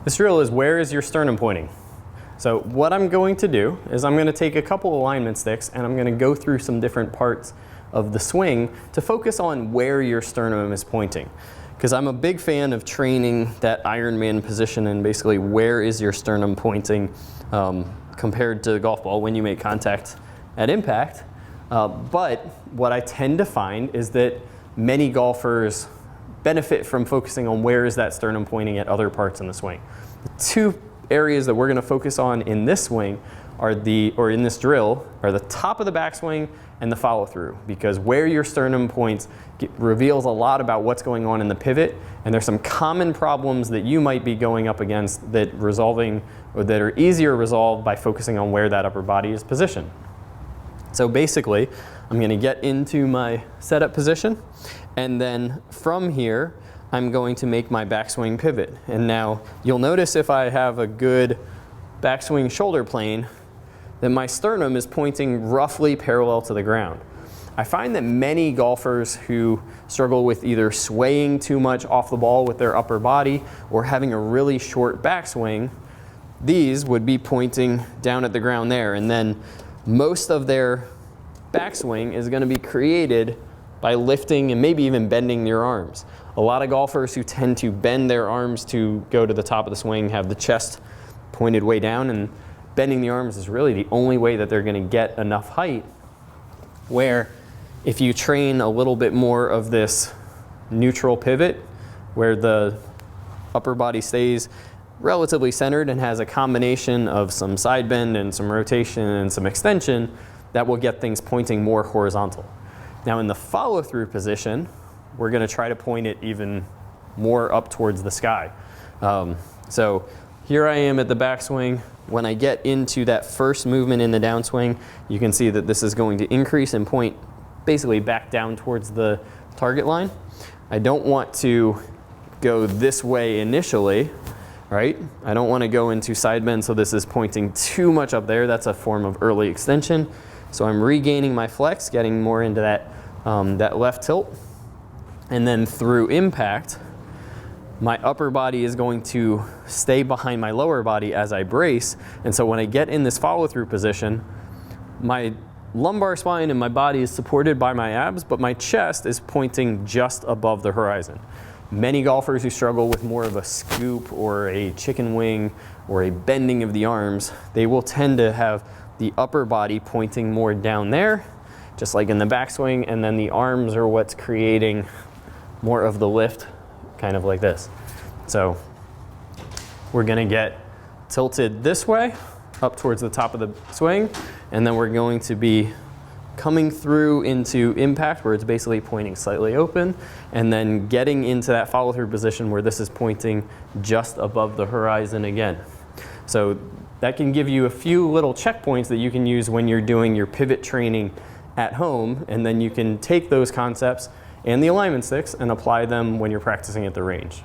This drill is where is your sternum pointing? So what I'm going to do is I'm going to take a couple alignment sticks and I'm going to go through some different parts of the swing to focus on where your sternum is pointing. Because I'm a big fan of training that Ironman position and basically where is your sternum pointing compared to the golf ball when you make contact at impact. But what I tend to find is that many golfers benefit from focusing on where is that sternum pointing at other parts in the swing. The two areas that we're going to focus on in this swing are in this drill are the top of the backswing and the follow through, because where your sternum points reveals a lot about what's going on in the pivot, and there's some common problems that you might be going up against that are easier resolved by focusing on where that upper body is positioned. So basically, I'm going to get into my setup position, and then from here, I'm going to make my backswing pivot. And now you'll notice if I have a good backswing shoulder plane, that my sternum is pointing roughly parallel to the ground. I find that many golfers who struggle with either swaying too much off the ball with their upper body or having a really short backswing, these would be pointing down at the ground there. And then most of their backswing is going to be created by lifting and maybe even bending your arms. A lot of golfers who tend to bend their arms to go to the top of the swing have the chest pointed way down, and bending the arms is really the only way that they're going to get enough height. Where if you train a little bit more of this neutral pivot, where the upper body stays relatively centered and has a combination of some side bend and some rotation and some extension, that will get things pointing more horizontal. Now in the follow through position, we're going to try to point it even more up towards the sky. So here I am at the backswing. When I get into that first movement in the downswing, you can see that this is going to increase and point basically back down towards the target line. I don't want to go this way initially, right? I don't want to go into side bend, so this is pointing too much up there. That's a form of early extension. So I'm regaining my flex, getting more into that left tilt. And then through impact, my upper body is going to stay behind my lower body as I brace. And so when I get in this follow through position, my lumbar spine and my body is supported by my abs, but my chest is pointing just above the horizon. Many golfers who struggle with more of a scoop or a chicken wing or a bending of the arms, they will tend to have the upper body pointing more down there, just like in the backswing, and then the arms are what's creating more of the lift, kind of like this. So we're going to get tilted this way up towards the top of the swing, and then we're going to be coming through into impact where it's basically pointing slightly open, and then getting into that follow through position where this is pointing just above the horizon again. So that can give you a few little checkpoints that you can use when you're doing your pivot training at home, and then you can take those concepts and the alignment sticks and apply them when you're practicing at the range.